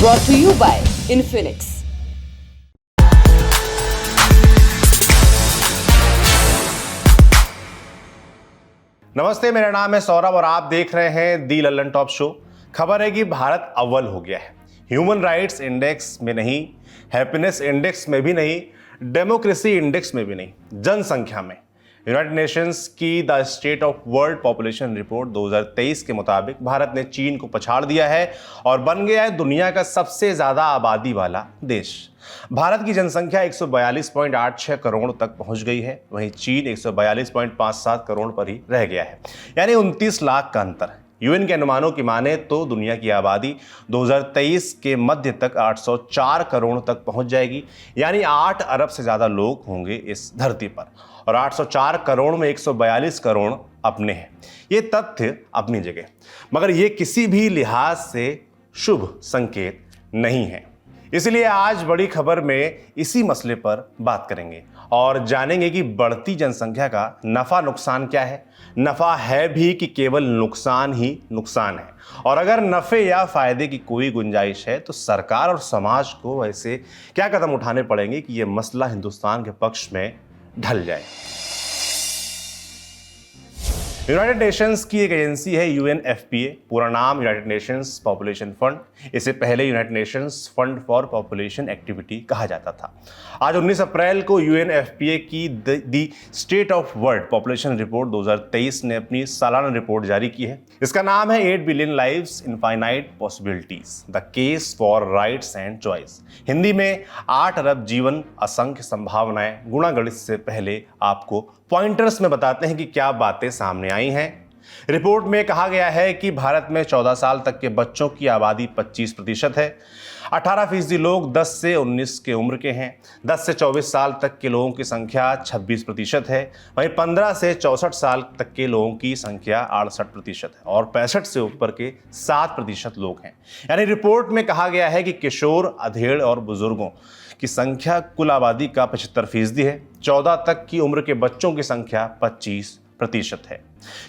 brought to you by Infinix. नमस्ते, मेरा नाम है सौरभ और आप देख रहे हैं दी लल्लन टॉप शो। खबर है कि भारत अव्वल हो गया है, ह्यूमन राइट्स इंडेक्स में नहीं, हैप्पीनेस इंडेक्स में भी नहीं, डेमोक्रेसी इंडेक्स में भी नहीं, जनसंख्या में। यूनाइटेड नेशंस की the state of world population report 2023 के मुताबिक भारत ने चीन को पछाड़ दिया है और बन गया है दुनिया का सबसे ज्यादा आबादी वाला देश। भारत की जनसंख्या 142.86 करोड़ तक पहुंच गई है, वहीं चीन 142.57 करोड़ पर ही रह गया है, यानी 29 लाख का अंतर। यूएन के अनुमानों की माने तो दुनिया की आबादी 2023 के मध्य तक 804 करोड़ तक पहुंच जाएगी, यानी 8 अरब से ज्यादा लोग होंगे इस धरती पर, और 804 करोड़ में 142 करोड़ अपने हैं। ये तथ्य अपनी जगह, मगर ये किसी भी लिहाज से शुभ संकेत नहीं है। इसलिए आज बड़ी खबर में इसी मसले पर बात करेंगे और जानेंगे कि बढ़ती जनसंख्या का नफा नुकसान क्या है। नफा है भी कि केवल नुकसान ही नुकसान है, और अगर नफे या फायदे की कोई गुंजाइश है तो सरकार और समाज को ऐसे क्या कदम उठाने पड़ेंगे कि यह मसला हिंदुस्तान के पक्ष में ढल जाए। यूनाइटेड नेशंस की एक एजेंसी है यूएनएफपीए, पूरा नाम यूनाइटेड नेशंस पॉपुलेशन फंड। इसे पहले United Nations fund for population activity कहा जाता था। आज 19 अप्रैल को यूएनएफपीए की the state of world population report 2023 ने अपनी सालाना रिपोर्ट जारी की है। इसका नाम है 8 billion lives infinite possibilities, the case for rights and choice. Hindi में 8 अरब जीवन, असंख्य संभावनाएं। गुणा गणित से पहले आपको पॉइंटर्स में बताते हैं कि क्या बातें सामने आई हैं। रिपोर्ट में कहा गया है कि भारत में 14 साल तक के बच्चों की आबादी 25% है। 18% लोग 10 से 19 के उम्र के हैं। 10 से 24 साल तक के लोगों की संख्या 26% है। वहीं 15 से 64 साल तक के लोगों की संख्या 68% है, और 65 से ऊपर के 7% लोग हैं। यानी रिपोर्ट में कहा गया है कि किशोर, अधेड़ और बुजुर्गों की संख्या कुल आबादी का 75% है। 14 तक की उम्र के बच्चों की संख्या 25% है।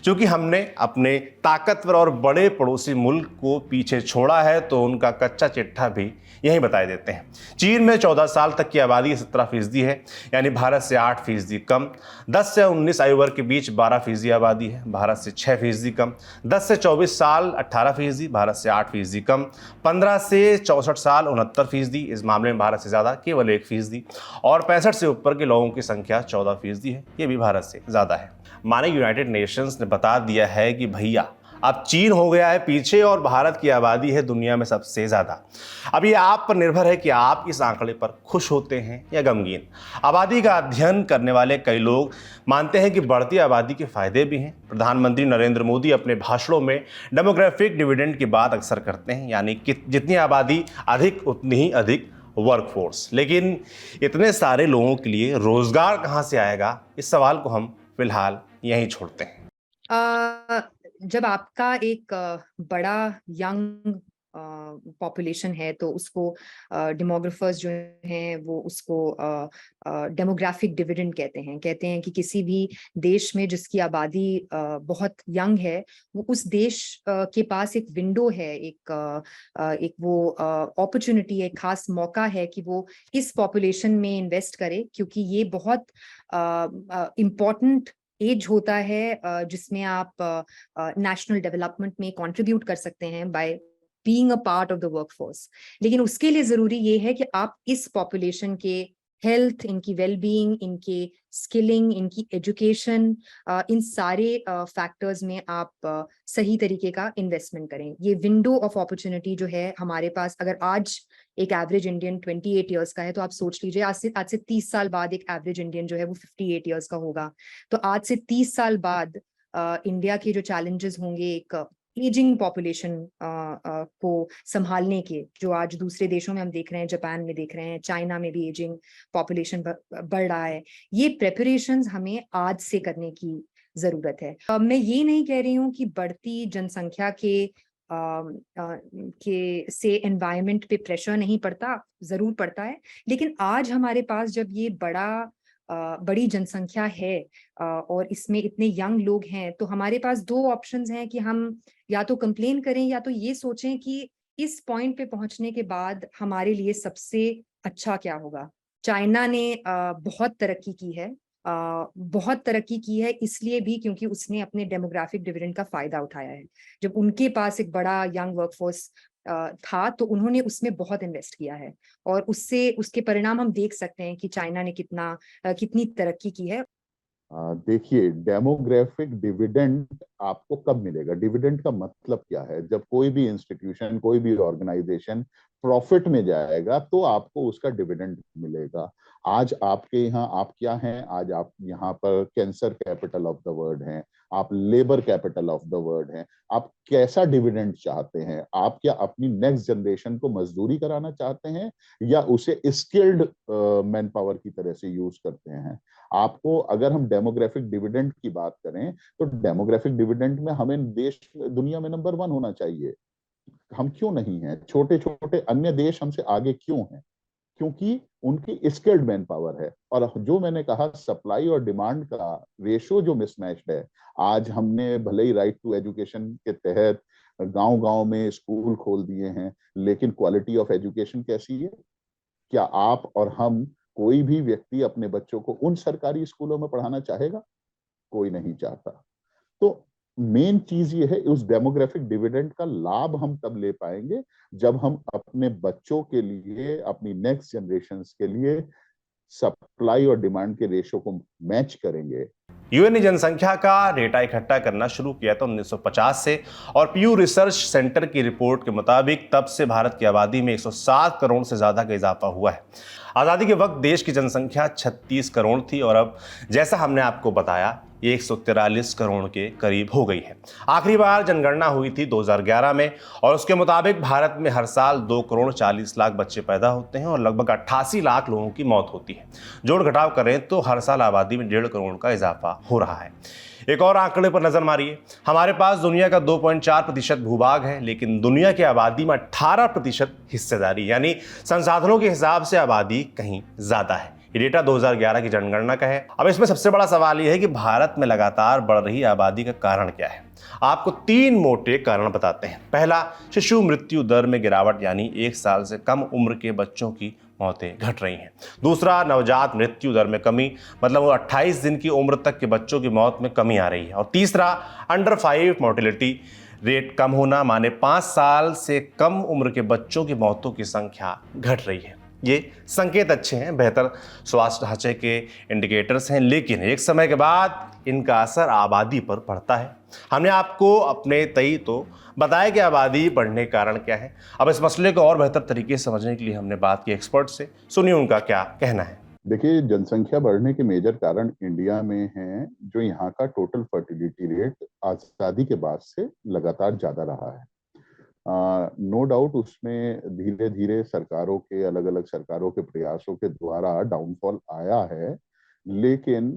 क्योंकि हमने अपने ताकतवर और बड़े पड़ोसी मुल्क को पीछे छोड़ा है तो उनका कच्चा चिट्ठा भी यही बता देते हैं। चीन में 14 साल तक की आबादी 17% है, यानी भारत से 8% कम। 10 से 19 आयु वर्ग के बीच 12% आबादी है, भारत से 6% कम। 10 से 24 साल 18%, भारत से 8% कम। 15 से 64 साल 69%, इस मामले में भारत से ज़्यादा, केवल 1%। और 65 से ऊपर के लोगों की संख्या 14% है, ये भी भारत से ज़्यादा है। माने यूनाइटेड नेशंस ने बता दिया है कि भैया अब चीन हो गया है पीछे और भारत की आबादी है दुनिया में सबसे ज़्यादा। अब ये आप पर निर्भर है कि आप इस आंकड़े पर खुश होते हैं या गमगीन। आबादी का अध्ययन करने वाले कई लोग मानते हैं कि बढ़ती आबादी के फायदे भी हैं। प्रधानमंत्री नरेंद्र मोदी अपने भाषणों में डेमोग्राफिक डिविडेंड की बात अक्सर करते हैं, यानी कि जितनी आबादी अधिक उतनी ही अधिक वर्कफोर्स। लेकिन इतने सारे लोगों के लिए रोजगार कहाँ से आएगा, इस सवाल को हम फिलहाल यहीं छोड़ते हैं। जब आपका एक बड़ा यंग पॉपुलेशन है तो उसको डेमोग्राफर्स जो हैं वो उसको डेमोग्राफिक डिविडेंड कहते हैं कि किसी भी देश में जिसकी आबादी बहुत यंग है वो उस देश के पास एक विंडो है, एक वो अपॉर्चुनिटी है, खास मौका है कि वो इस पॉपुलेशन में इन्वेस्ट करे, क्योंकि ये बहुत इम्पोर्टेंट एज होता है जिसमें आप नेशनल डेवलपमेंट में कंट्रीब्यूट कर सकते हैं by being a part of the workforce. लेकिन उसके लिए जरूरी ये है कि आप इस पॉपुलेशन के हेल्थ, इनकी वेलबींग, इनके स्किलिंग, इनकी एजुकेशन, इन सारे फैक्टर्स में आप सही तरीके का इन्वेस्टमेंट करें। ये विंडो ऑफ अपॉर्चुनिटी जो है हमारे पास, अगर आज एक एवरेज इंडियन 28 ईयर्स का है तो आप सोच लीजिए आज से 30 साल बाद एक एवरेज इंडियन जो है वो 58 ईयर्स का होगा। तो आज से 30 साल बाद इंडिया के जो चैलेंजेस होंगे एक एजिंग पॉपुलेशन को संभालने के, जो आज दूसरे देशों में हम देख रहे हैं, जापान में देख रहे हैं, चाइना में भी एजिंग पॉपुलेशन बढ़ रहा है। ये प्रेपरेशंस हमें आज से करने की जरूरत है। मैं ये नहीं कह रही हूँ कि बढ़ती जनसंख्या के से एनवायरनमेंट पे प्रेशर नहीं पड़ता, जरूर पड़ता है। लेकिन आज हमारे पास जब ये बड़ी जनसंख्या है और इसमें इतने यंग लोग हैं, तो हमारे पास दो ऑप्शंस हैं कि हम या तो कंप्लेन करें या तो ये सोचें कि इस पॉइंट पे पहुंचने के बाद हमारे लिए सबसे अच्छा क्या होगा? चाइना ने बहुत तरक्की की है, बहुत तरक्की की है इसलिए भी क्योंकि उसने अपने डेमोग्राफिक डिविडेंड का फायदा उठाया है। जब उनके पास एक बड़ा यंग वर्कफोर्स था तो उन्होंने उसमें बहुत इन्वेस्ट किया है, और उससे उसके परिणाम हम देख सकते हैं कि चाइना ने कितनी तरक्की की है। देखिए, डेमोग्राफिक डिविडेंड आपको कब मिलेगा? डिविडेंड का मतलब क्या है? जब कोई भी इंस्टीट्यूशन, कोई भी ऑर्गेनाइजेशन प्रॉफिट में जाएगा तो आपको उसका डिविडेंड मिलेगा। आज आपके यहाँ आप क्या हैं? आज आप यहाँ पर cancer capital of the world हैं, आप labour capital of the world हैं। आप कैसा डिविडेंड चाहते हैं? आप क्या अपनी नेक्स्ट जनरेशन को मजदूरी कराना चाहते हैं या उसे स्किल्ड मैन पावर की तरह से यूज करते हैं? आपको, अगर हम डेमोग्राफिक डिविडेंड की बात करें तो डेमोग्राफिक डिविडेंड में हमें देश दुनिया में नंबर 1 होना चाहिए। हम क्यों नहीं हैं? छोटे छोटे अन्य देश हमसे आगे क्यों हैं? क्योंकि उनकी स्किल्ड मैन पावर है। और जो मैंने कहा, सप्लाई और डिमांड का रेशो जो मिसमैच्ड है, आज हमने भले ही राइट टू एजुकेशन के तहत गांव गांव में स्कूल खोल दिए हैं, लेकिन क्वालिटी ऑफ एजुकेशन कैसी है? क्या आप और हम, कोई भी व्यक्ति अपने बच्चों को उन सरकारी स्कूलों में पढ़ाना चाहेगा? कोई नहीं चाहता। तो मेन चीज ये है, उस डेमोग्राफिक डिविडेंड का लाभ हम तब ले पाएंगे जब हम अपने बच्चों के लिए, अपनी नेक्स्ट जनरेशन के लिए सप्लाई और डिमांड के रेशो को मैच करेंगे। यूएन ने जनसंख्या का डेटा इकट्ठा करना शुरू किया था 1950 से, और पीयू रिसर्च सेंटर की रिपोर्ट के मुताबिक तब से भारत की आबादी में 107 करोड़ से ज़्यादा का इजाफा हुआ है। आज़ादी के वक्त देश की जनसंख्या 36 करोड़ थी और अब, जैसा हमने आपको बताया, ये 143 करोड़ के करीब हो गई है। आखिरी बार जनगणना हुई थी 2011 में, और उसके मुताबिक भारत में हर साल 2 करोड़ 40 लाख बच्चे पैदा होते हैं और लगभग 88 लाख लोगों की मौत होती है। जोड़ घटाव करें तो हर साल आबादी में 1.5 करोड़ का इजाफा हो रहा है। एक और आंकड़े पर नजर मारिए। हमारे पास दुनिया का 2.4% भूभाग है, लेकिन दुनिया की आबादी में 18% हिस्सेदारी, यानी संसाधनों के हिसाब से आबादी कहीं ज्यादा है। ये डेटा 2011 की जनगणना का है। अब इसमें सबसे बड़ा सवाल यह है कि भारत में लगातार बढ़ रही आबादी का कारण क्या है। आपको 3 मोटे कारण बताते हैं। पहला, शिशु मृत्यु दर में गिरावट, यानी 1 साल से कम उम्र के बच्चों की मौतें घट रही हैं। दूसरा, नवजात मृत्यु दर में कमी, मतलब वो 28 दिन की उम्र तक के बच्चों की मौत में कमी आ रही है। और तीसरा, अंडर 5 मोर्टेलिटी रेट कम होना, माने 5 साल से कम उम्र के बच्चों की मौतों की संख्या घट रही है। ये संकेत अच्छे हैं, बेहतर स्वास्थ्य ढांचे के इंडिकेटर्स हैं, लेकिन एक समय के बाद इनका असर आबादी पर पड़ता है। हमने आपको अपने तय तो बताया कि आबादी बढ़ने के कारण क्या है। अब इस मसले को और बेहतर तरीके से समझने के लिए हमने बात की एक्सपर्ट से। सुनिए उनका क्या कहना है। देखिए, जनसंख्या बढ़ने के मेजर कारण इंडिया में हैं, जो यहाँ का टोटल फर्टिलिटी रेट आजादी के बाद से लगातार ज्यादा रहा है। नो डाउट उसमें धीरे धीरे सरकारों के, अलग अलग सरकारों के प्रयासों के द्वारा डाउनफॉल आया है, लेकिन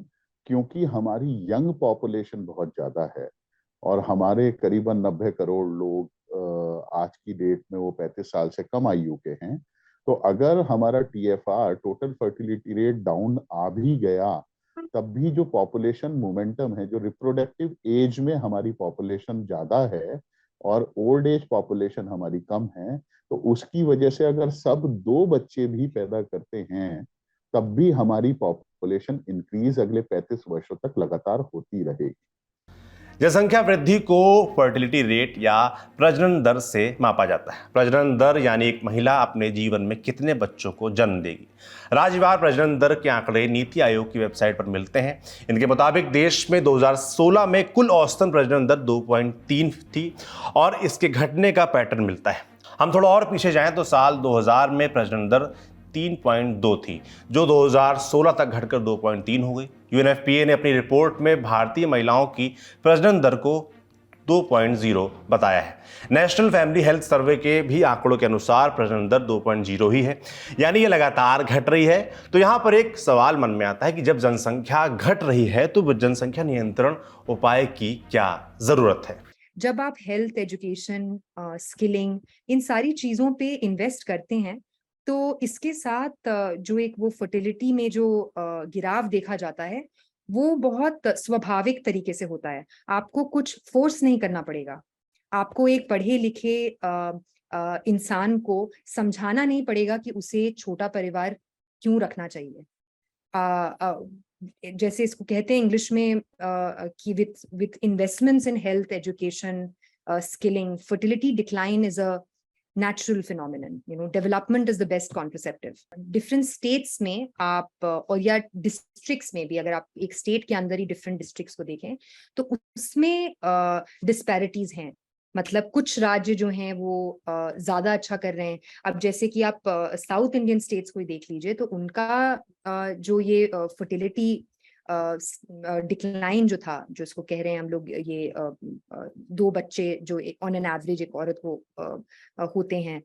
क्योंकि हमारी यंग पॉपुलेशन बहुत ज्यादा है और हमारे करीबन 90 करोड़ लोग आज की डेट में वो 35 साल से कम आयु के हैं, तो अगर हमारा TFR, total fertility rate, down आ भी गया, तब भी जो पॉपुलेशन मोमेंटम है, जो रिप्रोडक्टिव एज में हमारी पॉपुलेशन ज्यादा है और ओल्ड एज पॉपुलेशन हमारी कम है, तो उसकी वजह से अगर सब 2 बच्चे भी पैदा करते हैं, तब भी हमारी पॉपुलेशन इंक्रीज अगले 35 वर्षों तक लगातार होती रहेगी। जनसंख्या वृद्धि को फर्टिलिटी रेट या प्रजनन दर से मापा जाता है। प्रजनन दर यानी एक महिला अपने जीवन में कितने बच्चों को जन्म देगी। राज्यवार प्रजनन दर के आंकड़े नीति आयोग की वेबसाइट पर मिलते हैं। इनके मुताबिक देश में 2016 में कुल औसतन प्रजनन दर 2.3 थी और इसके घटने का पैटर्न मिलता है। हम थोड़ा और पीछे जाएं तो साल 2000 में प्रजनन दर 3.2 थी, जो 2016 तक घटकर 2.3 हो गई। यूएनएफपीए ने अपनी रिपोर्ट में भारतीय महिलाओं की प्रजनन दर को 2.0 बताया है। नेशनल फैमिली हेल्थ सर्वे के भी आंकड़ों के अनुसार प्रजनन दर 2.0 ही है, यानी ये लगातार घट रही है। तो यहाँ पर एक सवाल मन में आता है कि जब जनसंख्या घट रही है तो जनसंख्या नियंत्रण उपाय की क्या जरूरत है। जब आप हेल्थ, एजुकेशन, स्किलिंग, इन सारी चीजों पे इन्वेस्ट करते हैं, तो इसके साथ जो एक वो फर्टिलिटी में जो गिराव देखा जाता है, वो बहुत स्वाभाविक तरीके से होता है। आपको कुछ फोर्स नहीं करना पड़ेगा। आपको एक पढ़े लिखे इंसान को समझाना नहीं पड़ेगा कि उसे छोटा परिवार क्यों रखना चाहिए। जैसे इसको कहते हैं इंग्लिश में कि with investments in health, education, skilling, fertility decline is a natural phenomenon. Development is the best contraceptive. Different states में आप और या districts में भी, अगर आप एक state के अंदर ही different districts को देखें तो उसमें disparities हैं। मतलब कुछ राज्य जो हैं वो ज्यादा अच्छा कर रहे हैं। अब जैसे कि आप साउथ इंडियन स्टेट्स को ही देख लीजिए तो उनका जो ये फर्टिलिटी डिक्लाइन जो था, जो इसको कह रहे हैं हम लोग, ये 2 बच्चे जो ऑन एन एवरेज एक औरत को होते हैं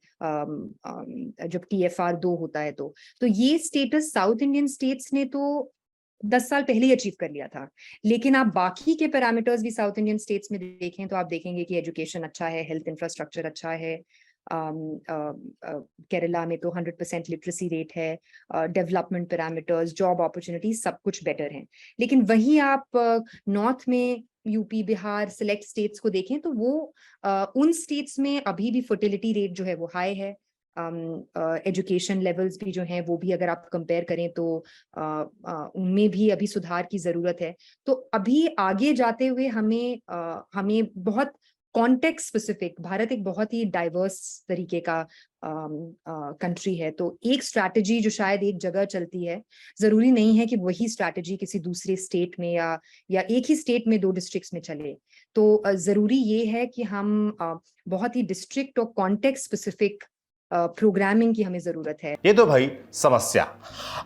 जब TFR 2 होता है तो ये स्टेटस साउथ इंडियन स्टेट्स ने तो 10 साल पहले ही अचीव कर लिया था। लेकिन आप बाकी के पैरामीटर्स भी साउथ इंडियन स्टेट्स में देखें तो आप देखेंगे कि एजुकेशन अच्छा है, हेल्थ इंफ्रास्ट्रक्चर अच्छा है, केरला में तो 100% लिटरेसी रेट है, डेवलपमेंट पैरामीटर्स, जॉब अपॉर्चुनिटीज सब कुछ बेटर हैं। लेकिन वहीं आप नॉर्थ में यूपी, बिहार, सेलेक्ट स्टेट्स को देखें तो वो उन स्टेट्स में अभी भी फर्टिलिटी रेट जो है वो हाई है। एजुकेशन लेवल्स भी जो हैं वो भी अगर आप कंपेयर करें तो उनमें भी अभी सुधार की जरूरत है। तो अभी आगे जाते हुए हमें बहुत कॉन्टेक्स्ट स्पेसिफिक, भारत एक बहुत ही डाइवर्स तरीके का कंट्री है, तो एक स्ट्रैटेजी जो शायद एक जगह चलती है, जरूरी नहीं है कि वही स्ट्रैटेजी किसी दूसरे स्टेट में या एक ही स्टेट में 2 डिस्ट्रिक्ट्स में चले। तो जरूरी ये है कि हम बहुत ही डिस्ट्रिक्ट और कॉन्टेक्स्ट स्पेसिफिक प्रोग्रामिंग की हमें जरूरत है। ये तो भाई समस्या।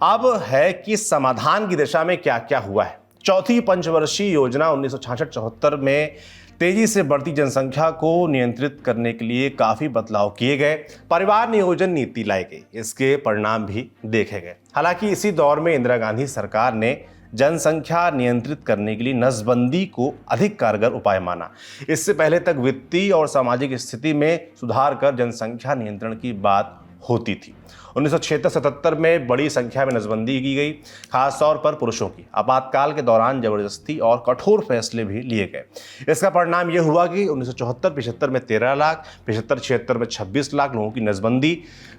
अब है कि समाधान की दिशा में क्या क्या हुआ है। चौथी पंचवर्षीय योजना 1966-74 में तेजी से बढ़ती जनसंख्या को नियंत्रित करने के लिए काफी बदलाव किए गए, परिवार नियोजन नीति लाई गई, इसके परिणाम भी देखे गए। हालांकि इसी दौर में इंदिरा गांधी सरकार ने जनसंख्या नियंत्रित करने के लिए नसबंदी को अधिक कारगर उपाय माना। इससे पहले तक वित्तीय और सामाजिक स्थिति में सुधार कर जनसंख्या नियंत्रण की बात होती थी। 1976-77 में बड़ी संख्या में नसबंदी की गई, खासतौर पर पुरुषों की। आपातकाल के दौरान जबरदस्ती और कठोर फैसले भी लिए गए। इसका परिणाम यह हुआ कि 1974-75 में 13 लाख, 75-76 में 26 लाख लोगों की नसबंदी,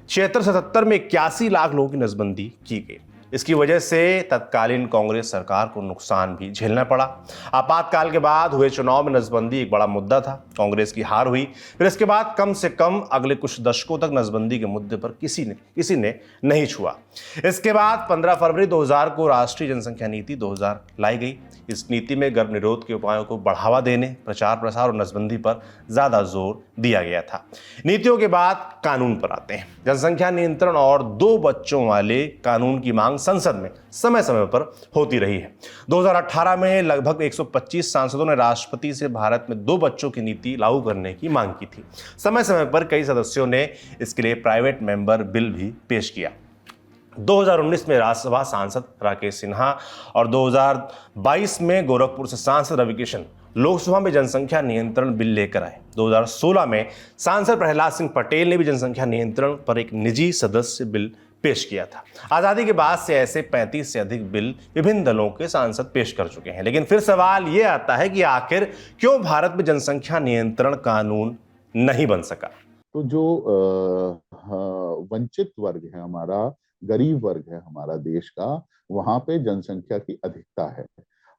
76-77 में 81 लाख लोगों की नसबंदी की गई। इसकी वजह से तत्कालीन कांग्रेस सरकार को नुकसान भी झेलना पड़ा। आपातकाल के बाद हुए चुनाव में नसबंदी एक बड़ा मुद्दा था, कांग्रेस की हार हुई। फिर इसके बाद कम से कम अगले कुछ दशकों तक नसबंदी के मुद्दे पर किसी ने नहीं छुआ। इसके बाद 15 फरवरी 2000 को राष्ट्रीय जनसंख्या नीति 2000 लाई गई। इस नीति में गर्भ निरोध के उपायों को बढ़ावा देने, प्रचार प्रसार और नसबंदी पर ज्यादा जोर दिया गया था। नीतियों के बाद कानून पर आते हैं। जनसंख्या नियंत्रण और 2 बच्चों वाले कानून की मांग संसद में समय समय पर होती रही है। 2018 में लगभग 125 सांसदों ने राष्ट्रपति से भारत में 2 बच्चों की नीति लागू करने की मांग की थी। समय समय पर कई सदस्यों ने इसके लिए प्राइवेट मेंबर बिल भी पेश किया। 2019 में राज्यसभा सांसद राकेश सिन्हा और 2022 में गोरखपुर से सांसद रविकिशन लोकसभा में जनसंख्या नियंत्रण बिल लेकर आए। 2016 में सांसद प्रहलाद सिंह पटेल ने भी जनसंख्या नियंत्रण पर एक निजी सदस्य बिल पेश किया था। आजादी के बाद से ऐसे 35 से अधिक बिल विभिन्न दलों के सांसद पेश कर चुके हैं। लेकिन फिर सवाल यह आता है कि आखिर क्यों भारत में जनसंख्या नियंत्रण कानून नहीं बन सका। तो जो वंचित वर्ग है हमारा, गरीब वर्ग है हमारा देश का, वहां पे जनसंख्या की अधिकता है।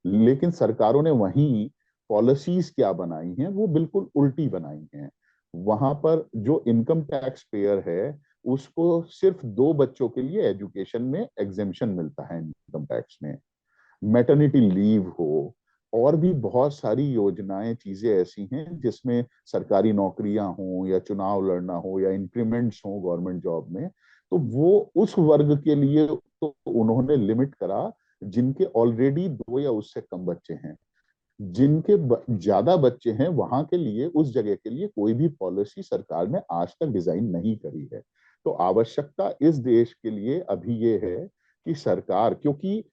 लेकिन सरकारों ने वहीं पॉलिसीज क्या बनाई हैं, वो बिल्कुल उल्टी बनाई हैं। वहां पर जो इनकम टैक्स पेयर है उसको सिर्फ 2 बच्चों के लिए एजुकेशन में एग्जेम्पशन मिलता है इनकम टैक्स में। मैटरनिटी लीव हो और भी बहुत सारी योजनाएं, चीजें ऐसी हैं जिसमें सरकारी नौकरियां हो या चुनाव लड़ना हो या इंक्रीमेंट्स हो गवर्नमेंट जॉब में, तो वो उस वर्ग के लिए तो उन्होंने लिमिट करा जिनके ऑलरेडी 2 या उससे कम बच्चे हैं। जिनके ज्यादा बच्चे हैं वहां के लिए, उस जगह के लिए कोई भी पॉलिसी सरकार ने आज तक डिजाइन नहीं करी है। तो आवश्यकता इस देश के लिए अभी ये है कि सरकार, क्योंकि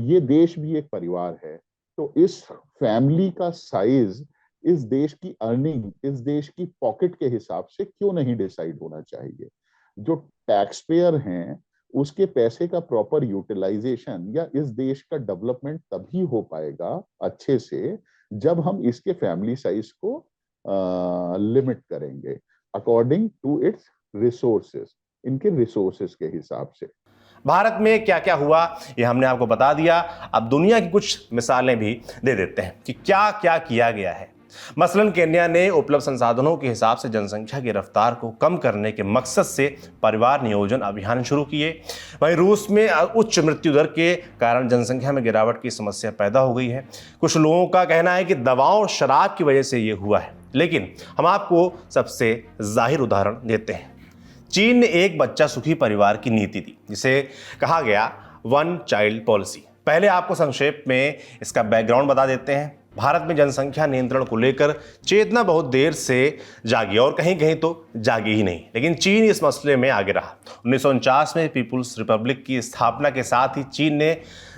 ये देश भी एक परिवार है, तो इस फैमिली का साइज इस देश की अर्निंग, इस देश की पॉकेट के हिसाब से क्यों नहीं डिसाइड होना चाहिए। जो टैक्स पेयर हैं उसके पैसे का प्रॉपर यूटिलाइजेशन या इस देश का डेवलपमेंट तभी हो पाएगा अच्छे से जब हम इसके फैमिली साइज को लिमिट करेंगे अकॉर्डिंग टू इट्स रिसोर्सेस, इनके रिसोर्सेस के हिसाब से। भारत में क्या क्या हुआ ये हमने आपको बता दिया। अब दुनिया की कुछ मिसालें भी दे देते हैं कि क्या क्या किया गया है। मसलन केन्या ने उपलब्ध संसाधनों के हिसाब से जनसंख्या की रफ्तार को कम करने के मकसद से परिवार नियोजन अभियान शुरू किए। वहीं रूस में उच्च मृत्यु दर के कारण जनसंख्या में गिरावट की समस्या पैदा हो गई है। कुछ लोगों का कहना है कि दवाओं और शराब की वजह से ये हुआ है, लेकिन हम आपको सबसे जाहिर उदाहरण देते हैं। चीन ने एक बच्चा सुखी परिवार की नीति दी, जिसे कहा गया वन चाइल्ड पॉलिसी। पहले आपको संक्षेप में इसका बैकग्राउंड बता देते हैं। भारत में जनसंख्या नियंत्रण को लेकर चेतना बहुत देर से जागी और कहीं कहीं तो जागी ही नहीं, लेकिन चीन इस मसले में आगे रहा। 1949 में पीपुल्स रिपब्लिक की स्थापना के साथ ही चीन ने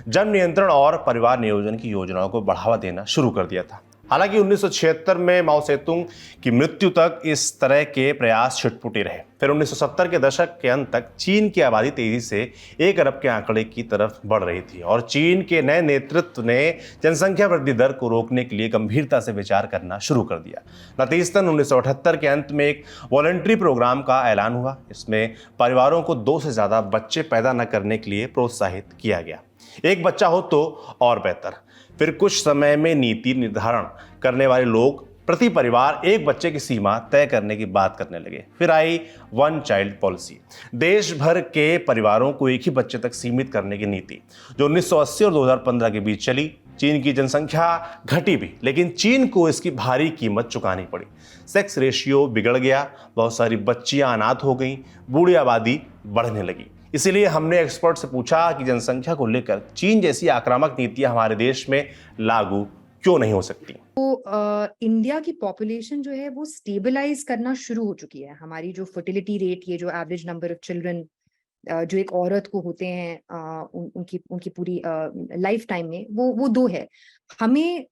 जन्म नियंत्रण और परिवार नियोजन की योजनाओं को बढ़ावा देना शुरू कर दिया था। हालांकि 1976 में माओ सेतुंग की मृत्यु तक इस तरह के प्रयास छिटपुटी रहे। फिर 1970 के दशक के अंत तक चीन की आबादी तेजी से 1 अरब के आंकड़े की तरफ बढ़ रही थी और चीन के नए नेतृत्व ने जनसंख्या वृद्धि दर को रोकने के लिए गंभीरता से विचार करना शुरू कर दिया। नतीजतन 1978 के अंत में एक वॉलंटरी प्रोग्राम का ऐलान हुआ। इसमें परिवारों को 2 से ज़्यादा बच्चे पैदा न करने के लिए प्रोत्साहित किया गया। एक बच्चा हो तो और बेहतर। फिर कुछ समय में नीति निर्धारण करने वाले लोग प्रति परिवार एक बच्चे की सीमा तय करने की बात करने लगे। फिर आई वन चाइल्ड पॉलिसी, देश भर के परिवारों को एक ही बच्चे तक सीमित करने की नीति, जो 1980 और 2015 के बीच चली। चीन की जनसंख्या घटी भी, लेकिन चीन को इसकी भारी कीमत चुकानी पड़ी। सेक्स रेशियो बिगड़ गया, बहुत सारी बच्चियां अनाथ हो गईं, बूढ़ी आबादी बढ़ने लगी। इसीलिए हमने एक्सपर्ट से पूछा कि जनसंख्या को लेकर चीन जैसी आक्रामक नीतियां हमारे देश में लागू क्यों नहीं हो सकती। तो इंडिया की पॉपुलेशन जो है वो स्टेबलाइज करना शुरू हो चुकी है। हमारी जो फर्टिलिटी रेट, ये जो एवरेज नंबर ऑफ चिल्ड्रन जो एक औरत को होते हैं उनकी पूरी लाइफ टाइम में, वो 2 है। हमें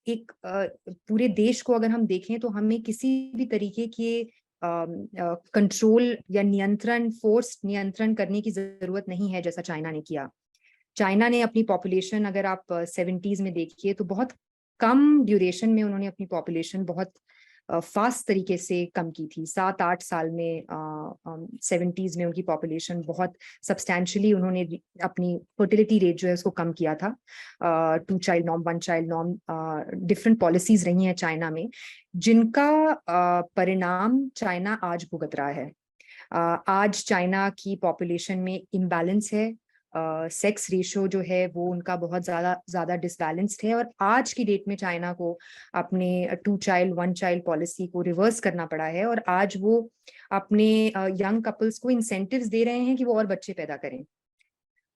एक पूरे देश को अगर हम देखें तो हमें किसी भी तरीके के कंट्रोल या फोर्स्ड नियंत्रण करने की जरूरत नहीं है, जैसा चाइना ने किया। चाइना ने अपनी पॉपुलेशन अगर आप 70s में देखिए तो बहुत कम ड्यूरेशन में उन्होंने अपनी पॉपुलेशन बहुत फास्ट तरीके से कम की थी। 7-8 साल में 70s में उनकी पॉपुलेशन बहुत सब्सटैंशियली उन्होंने अपनी फर्टिलिटी रेट जो है उसको कम किया था। 2 child norm, 1 child norm, different policies रही हैं चाइना में, जिनका परिणाम चाइना आज भुगत रहा है। आज चाइना की पॉपुलेशन में इम्बैलेंस है। सेक्स रेशियो जो है वो उनका बहुत ज्यादा डिसबैलेंस्ड है, और आज की डेट में चाइना को अपने 2 चाइल्ड 1 चाइल्ड पॉलिसी को रिवर्स करना पड़ा है, और आज वो अपने यंग कपल्स को इंसेंटिव्स दे रहे हैं कि वो और बच्चे पैदा करें।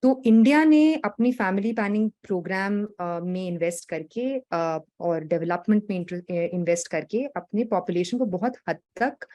तो इंडिया ने अपनी फैमिली प्लानिंग प्रोग्राम में इन्वेस्ट करके और डेवलपमेंट में इन्वेस्ट करके अपने पॉपुलेशन को बहुत हद तक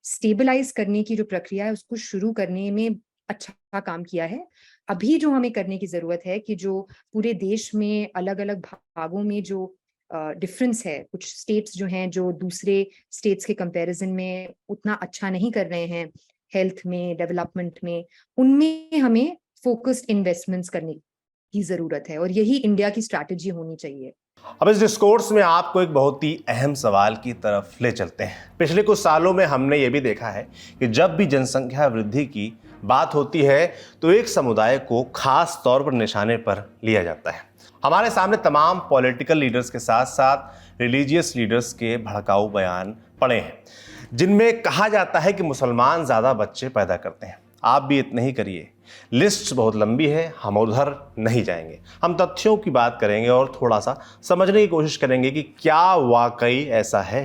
स्टेबलाइज करने की जो प्रक्रिया है उसको शुरू करने में अच्छा काम किया है। अभी जो हमें करने की जरूरत है कि जो पूरे देश में अलग अलग भागों में जो डिफरेंस है, कुछ स्टेट्स जो हैं जो दूसरे स्टेट्स के कंपैरिजन में उतना अच्छा नहीं कर रहे हैं हेल्थ में, डेवलपमेंट में, उनमें हमें फोकस्ड इन्वेस्टमेंट्स करने की जरूरत है, और यही इंडिया की स्ट्रैटेजी होनी चाहिए। अब इस डिस्कोर्स में आपको एक बहुत ही अहम सवाल की तरफ ले चलते हैं। पिछले कुछ सालों में हमने ये भी देखा है कि जब भी जनसंख्या वृद्धि की बात होती है तो एक समुदाय को खास तौर पर निशाने पर लिया जाता है। हमारे सामने तमाम पॉलिटिकल लीडर्स के साथ साथ रिलीजियस लीडर्स के भड़काऊ बयान पड़े हैं, जिनमें कहा जाता है कि मुसलमान ज़्यादा बच्चे पैदा करते हैं। आप भी इतना ही करिए। लिस्ट बहुत लंबी है, हम उधर नहीं जाएंगे। हम तथ्यों की बात करेंगे और थोड़ा सा समझने की कोशिश करेंगे कि क्या वाकई ऐसा है।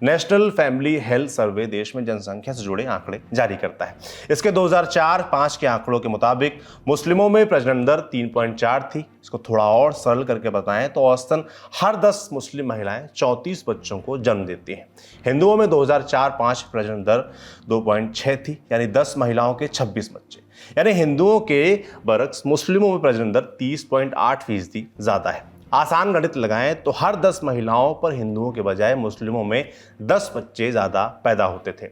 नेशनल फैमिली हेल्थ सर्वे देश में जनसंख्या से जुड़े आंकड़े जारी करता है। इसके 2004-05 के आंकड़ों के मुताबिक मुस्लिमों में प्रजनन दर 3.4 थी। इसको थोड़ा और सरल करके बताएं तो औसतन हर 10 मुस्लिम महिलाएं 34 बच्चों को जन्म देती हैं। हिंदुओं में 2004-05 प्रजनन दर 2.6 थी, यानी 10 महिलाओं के 26 बच्चे। यानी हिंदुओं के बरक्स मुस्लिमों में प्रजनन दर 30.8% ज़्यादा है। आसान गणित लगाएं तो हर 10 महिलाओं पर हिंदुओं के बजाय मुस्लिमों में 10 बच्चे ज़्यादा पैदा होते थे।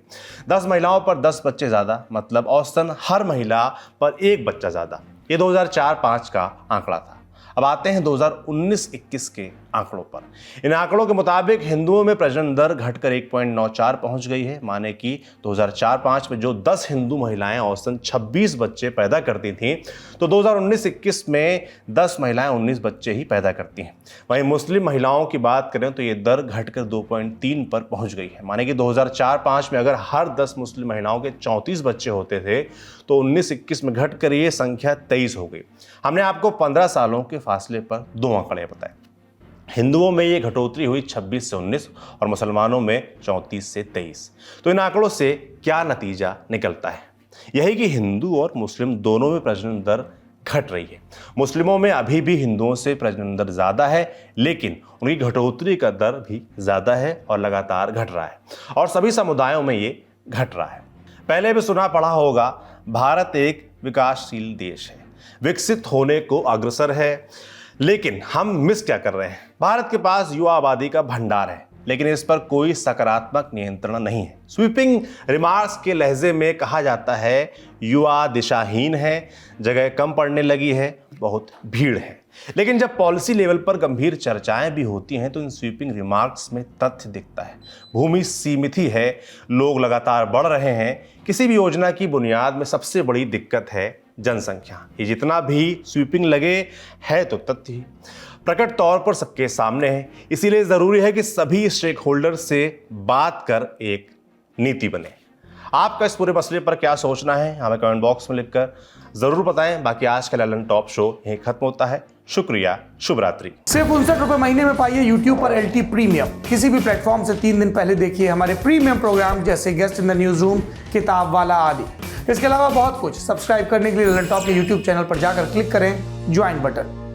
10 महिलाओं पर 10 बच्चे ज़्यादा मतलब औसतन हर महिला पर 1 बच्चा ज़्यादा। ये 2004-05 का आंकड़ा था। अब आते हैं 2019-21 के आंकड़ों पर। इन आंकड़ों के मुताबिक हिंदुओं में प्रजनन दर घटकर 1.94 पहुंच गई है। माने कि 2004-05 में जो 10 हिंदू महिलाएं औसतन 26 बच्चे पैदा करती थीं, तो 2019-21 में 10 महिलाएं 19 बच्चे ही पैदा करती हैं। वहीं मुस्लिम महिलाओं की बात करें तो ये दर घटकर 2.3 पर पहुंच गई है। माने कि 2004-05 में अगर हर 10 मुस्लिम महिलाओं के 34 बच्चे होते थे, तो 19-21 में घटकर ये संख्या 23 हो गई। हमने आपको 15 सालों के फासले पर 2 आंकड़े बताए। हिंदुओं में ये घटोतरी हुई 26 से 19 और मुसलमानों में 34 से 23। तो इन आंकड़ों से क्या नतीजा निकलता है? यही कि हिंदू और मुस्लिम दोनों में प्रजनन दर घट रही है। मुस्लिमों में अभी भी हिंदुओं से प्रजनन दर ज़्यादा है, लेकिन उनकी घटोतरी का दर भी ज़्यादा है और लगातार घट रहा है, और सभी समुदायों में ये घट रहा है। पहले भी सुना पढ़ा होगा, भारत एक विकासशील देश है, विकसित होने को अग्रसर है। लेकिन हम मिस क्या कर रहे हैं? भारत के पास युवा आबादी का भंडार है, लेकिन इस पर कोई सकारात्मक नियंत्रण नहीं है। स्वीपिंग रिमार्क्स के लहजे में कहा जाता है, युवा दिशाहीन है, जगह कम पड़ने लगी है, बहुत भीड़ है। लेकिन जब पॉलिसी लेवल पर गंभीर चर्चाएं भी होती हैं, तो इन स्वीपिंग रिमार्क्स में तथ्य दिखता है। भूमि सीमित ही है, लोग लगातार बढ़ रहे हैं। किसी भी योजना की बुनियाद में सबसे बड़ी दिक्कत है जनसंख्या। ये जितना भी स्वीपिंग लगे है तो तथ्य ही प्रकट तौर पर सबके सामने है। इसीलिए ज़रूरी है कि सभी स्टेक होल्डर से बात कर एक नीति बने। आपका इस पूरे मसले पर क्या सोचना है, हमें कमेंट बॉक्स में लिखकर ज़रूर बताएं। बाकी आज का ललन टॉप शो यहीं खत्म होता है। शुक्रिया, शुभ रात्रि। सिर्फ 59 रुपए महीने में पाइए यूट्यूब पर LT प्रीमियम। किसी भी प्लेटफॉर्म से 3 दिन पहले देखिए हमारे प्रीमियम प्रोग्राम, जैसे guest in the news room, किताब वाला आदि। इसके अलावा बहुत कुछ। सब्सक्राइब करने के लिए ललन टॉप के यूट्यूब चैनल पर जाकर क्लिक करें ज्वाइन बटन।